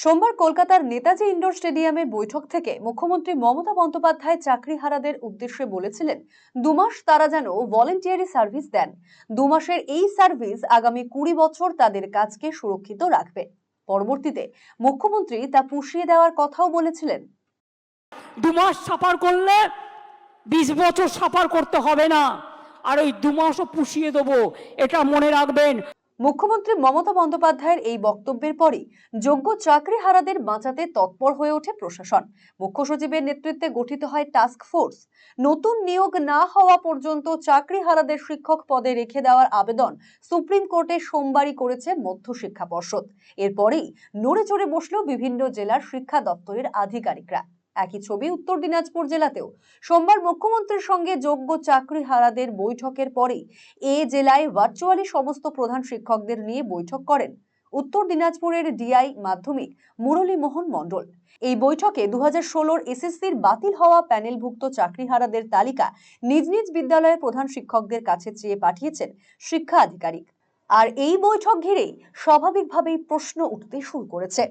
সোমবার কলকাতার নেতাজি ইন্ডোর স্টেডিয়ামের বৈঠক থেকে মুখ্যমন্ত্রী মমতা বন্দ্যোপাধ্যায় চাকরিহারাদের উদ্দেশ্যে বলেছিলেন 2 মাস তারা যেন ভলেন্টিয়ারি সার্ভিস দেন। 2 মাসের এই সার্ভিস আগামী 20 বছর তাদের কাজকে সুরক্ষিত রাখবে। পরবর্তীতে মুখ্যমন্ত্রী তা পুষিয়ে দেওয়ার কথাও বলেছিলেন। 2 মাস সাফার করলে 20 বছর সাফার করতে হবে না, আর ওই 2 মাসও পুষিয়ে দেবো, এটা মনে রাখবেন। মুখ্যমন্ত্রী মমতা বন্দ্যোপাধ্যায়ের এই বক্তব্যের পরই যোগ্য চাকরিহারাদের বাঁচাতে তৎপর হয়ে ওঠে প্রশাসন। মুখ্য সচিবের নেতৃত্বে গঠিত হয় টাস্ক ফোর্স। নতুন নিয়োগ না হওয়া পর্যন্ত চাকরিহারাদের শিক্ষক পদে রেখে দেওয়ার আবেদন সুপ্রিম কোর্টে সোমবারই করেছে মধ্যশিক্ষা পর্ষদ। এরপরেই নড়ে চড়ে বসল বিভিন্ন জেলার শিক্ষা দপ্তরের আধিকারিকরা। একই ছবি উত্তর দিনাজপুর জেলাতেও। সোমবার মুখ্যমন্ত্রীর সঙ্গে যোগ্য চাকরিহারাদের বৈঠকের পরেই এ জেলায় ভার্চুয়ালি সমস্ত প্রধান শিক্ষকদের নিয়ে বৈঠক করেন উত্তর দিনাজপুরের ডিআই মাধ্যমিক মুরলী মোহন মণ্ডল। এই বৈঠকে 2016 এসএসসির বাতিল হওয়া প্যানেলভুক্ত চাকরিহারাদের তালিকা নিজ নিজ বিদ্যালয়ের প্রধান শিক্ষকদের কাছে চেয়ে পাঠিয়েছেন শিক্ষা আধিকারিক। আর এই বৈঠক ঘিরেই স্বাভাবিকভাবেই প্রশ্ন উঠতে শুরু করেছে।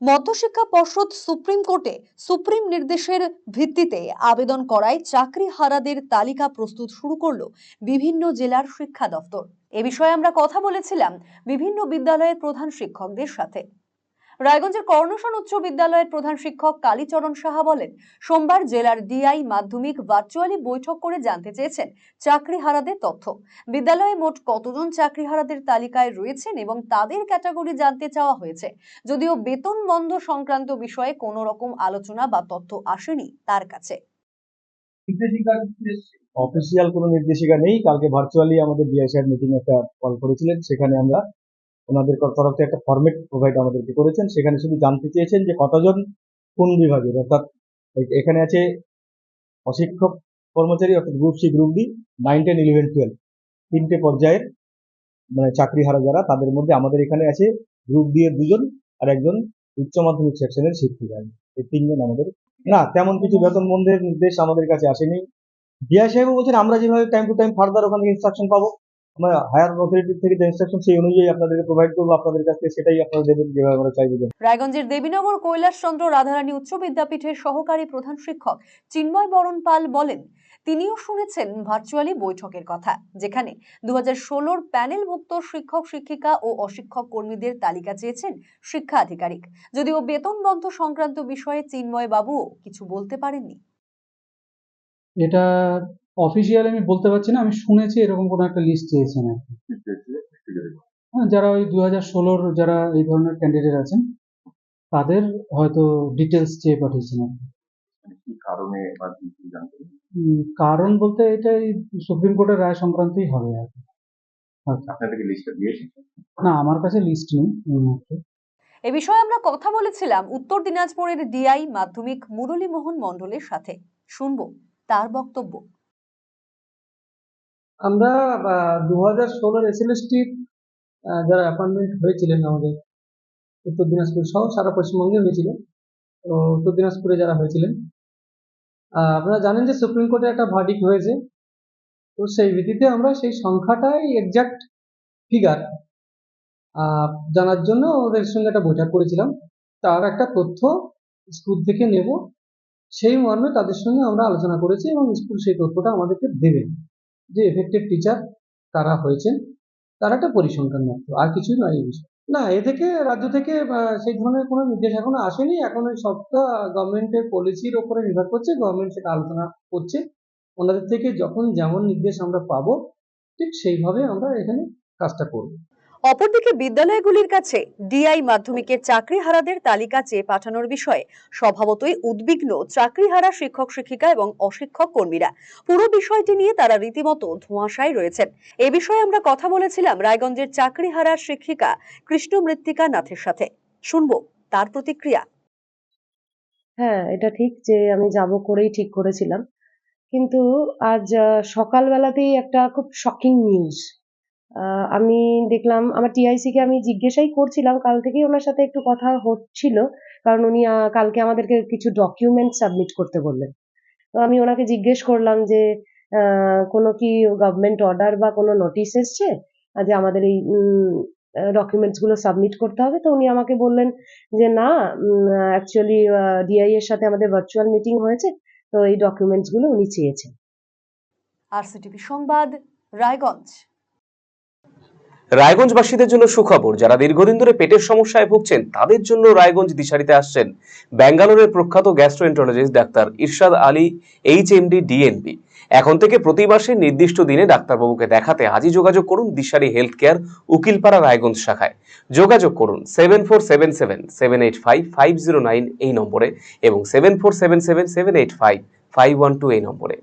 মধ্যশিক্ষা পর্ষদ সুপ্রিম কোর্টে সুপ্রিম নির্দেশের ভিত্তিতে আবেদন করায় চাকরিহারাদের তালিকা প্রস্তুত শুরু করলো বিভিন্ন জেলার শিক্ষা দপ্তর। এ বিষয়ে আমরা কথা বলেছিলাম বিভিন্ন বিদ্যালয়ের প্রধান শিক্ষকদের সাথে। রায়গঞ্জের কর্ণসন উচ্চ বিদ্যালয়ের প্রধান শিক্ষক কালীচরণ সাহা বলেন, সোমবার জেলার ডিআই মাধ্যমিক ভার্চুয়ালি বৈঠক করে জানতে চেয়েছেন চাকরিহারাদের তথ্য। বিদ্যালয়ে মোট কতজন চাকরিহারাদের তালিকায় রয়েছেন এবং তাদের ক্যাটাগরি জানতে চাওয়া হয়েছে। যদিও বেতন বন্ধ সংক্রান্ত বিষয়ে কোনো রকম আলোচনা বা তথ্য আসেনি তার কাছে। অফিসিয়াল কোনো নির্দেশিকা নেই। কালকে ভার্চুয়ালি আমাদের ডিআই স্যার মিটিং একটা কল করেছিলেন, সেখানে আমরা ওনাদের তরফ থেকে একটা ফরম্যাট প্রোভাইড আমাদেরকে করেছেন। সেখানে শুধু জানতে চেয়েছেন যে কতজন কোন বিভাগের, অর্থাৎ এখানে আছে অশিক্ষক কর্মচারী অর্থাৎ গ্রুপ সি, গ্রুপ ডি, 9, 10, 11, 12 তিনটে পর্যায়ের মানে চাকরিহারা যারা, তাদের মধ্যে আমাদের এখানে আছে গ্রুপ ডি এর 2জন আর একজন উচ্চ মাধ্যমিক সেকশনের শিক্ষিকা। এই 3জন আমাদের। না, তেমন কিছু বেতন বন্ধের নির্দেশ আমাদের কাছে আসেনি। ডিআই সাহেব বলছেন আমরা যেভাবে টাইম টু টাইম ফার্দার ওখান থেকে ইনস্ট্রাকশন পাবো, আমরা হায়ার অথরিটি থেকে যে ইনস্ট্রাকশন সেই অনুযায়ী আপনাদেরকে প্রোভাইড করবো, আপনাদের কাছ থেকে সেটাই আপনারা দেবেন যেভাবে আমরা চাইবো। রায়গঞ্জের দেবীনগর কৈলাসচন্দ্র রাধারানী উচ্চ বিদ্যাপীঠের সহকারী প্রধান শিক্ষক চিন্ময় বরণ পাল বলেন, তিনিও শুনেছেন ভার্চুয়ালি বৈঠকের কথা, যেখানে 2016 প্যানেলভুক্ত শিক্ষক শিক্ষিকা ও অশিক্ষক কর্মীদের তালিকা চেয়েছেন শিক্ষা আধিকারিক। যদিও বেতন বন্ধ সংক্রান্ত বিষয়ে চিন্ময় বাবুও কিছু বলতে পারেননি। এটা অফিসিয়াল আমি বলতে পারছি না, আমি শুনেছি এরকম কোনো একটা লিস্ট চেয়েছেন আর কি। হ্যাঁ, যারা ওই 2016 যারা এই ধরনের ক্যান্ডিডেট আছেন তাদের হয়তো ডিটেলস চেয়ে পাঠিয়েছেন আর কি। কারণ বলতে এটাই সুপ্রিম কোর্টের রায় সংক্রান্তই হবে আর কি। না, আমার কাছে লিস্ট নেই এই মুহূর্তে। এ বিষয়ে আমরা কথা বলেছিলাম উত্তর দিনাজপুরের ডিআই মাধ্যমিক মুরলী মোহন মণ্ডলের সাথে। শুনবো তার বক্তব্য। আমরা 2016 এসএলএসটি যারা অ্যাপয়েন্টমেন্ট হয়েছিলেন আমাদের উত্তর দিনাজপুর সহ সারা পশ্চিমবঙ্গে হয়েছিল, তো উত্তর দিনাজপুরে যারা হয়েছিলেন আপনারা জানেন যে সুপ্রিম কোর্টে একটা ভার্ডিক্ট হয়েছে। তো সেই ভিত্তিতে আমরা সেই সংখ্যাটাই এক্সাক্ট ফিগার জানার জন্য ওদের সঙ্গে একটা বৈঠক করেছিলাম। তার একটা তথ্য স্কুল থেকে নেব সেই মর্মে তাদের সঙ্গে আমরা আলোচনা করেছি এবং স্কুল সেই তথ্যটা আমাদেরকে দেবে যে এফেক্টেড টিচার কারা হয়েছেন, তার একটা পরিসংখ্যান মাত্র, আর কিছুই নয় এই বিষয়। না, এ থেকে রাজ্য থেকে সেই ধরনের কোনো নির্দেশ এখনো আসেনি। এখন ওই সবটা গভর্নমেন্টের পলিসির ওপরে নির্ভর করছে, গভর্নমেন্ট সেটা আলোচনা করছে। ওনাদের থেকে যখন যেমন নির্দেশ আমরা পাবো ঠিক সেইভাবে আমরা এখানে কাজটা করব। অপরদিকে বিদ্যালয়গুলির কাছে ডিআই মাধ্যমিকের চাকরিহারাদের তালিকা চেয়ে পাঠানোর বিষয়ে স্বভাবতই উদ্বিগ্ন চাকরিহারা শিক্ষক শিক্ষিকা এবং অশিক্ষক কর্মীরা। পুরো বিষয়টি নিয়ে তারা রীতিমতো ধোঁয়াশায় রয়েছেন। এ বিষয়ে আমরা কথা বলেছিলাম রায়গঞ্জের চাকরিহারা শিক্ষিকা কৃষ্ণ মৃত্তিকা নাথের সাথে। শুনবো তার প্রতিক্রিয়া। হ্যাঁ, এটা ঠিক যে আমি যাব করেই ঠিক করেছিলাম, কিন্তু আজ সকালবেলাতেই একটা খুব শকিং নিউজ আমি দেখলাম। আমার টিআইসি কে আমি জিজ্ঞাসাই করছিলাম, কাল থেকেই ওনার সাথে একটু কথা হচ্ছিল, কারণ উনি কালকে আমাদেরকে কিছু ডকুমেন্ট সাবমিট করতে বললেন। তো আমি ওনাকে জিজ্ঞেস করলাম যে কোনো কি গভর্নমেন্ট অর্ডার বা কোনো নোটিশ এসছে যে আমাদের এই ডকুমেন্টসগুলো সাবমিট করতে হবে। তো উনি আমাকে বললেন যে না, অ্যাকচুয়ালি ডিআই এর সাথে আমাদের ভার্চুয়াল মিটিং হয়েছে, তো এই ডকুমেন্টসগুলো উনি চেয়েছেন। আরসিটিভি সংবাদ, রায়গঞ্জ। রায়গঞ্জবাসীদের জন্য সুখবর, যারা দীর্ঘদিন ধরে পেটের সমস্যায় ভুগছেন তাদের জন্য রায়গঞ্জ দিশারিতে আসছেন ব্যাঙ্গালোরের প্রখ্যাত গ্যাস্ট্রোএন্টারোলজিস্ট ডাক্তার ইরশাদ আলী, এইচএমডি, ডিএনবি। এখন থেকে প্রতি মাসে নির্দিষ্ট দিনে ডাক্তারবাবুকে দেখাতে আজই যোগাযোগ করুন দিশারি হেলথ কেয়ার, উকিলপাড়া, রায়গঞ্জ শাখায়। যোগাযোগ করুন 7477785509 এই নম্বরে এবং 7477785512 এই নম্বরে।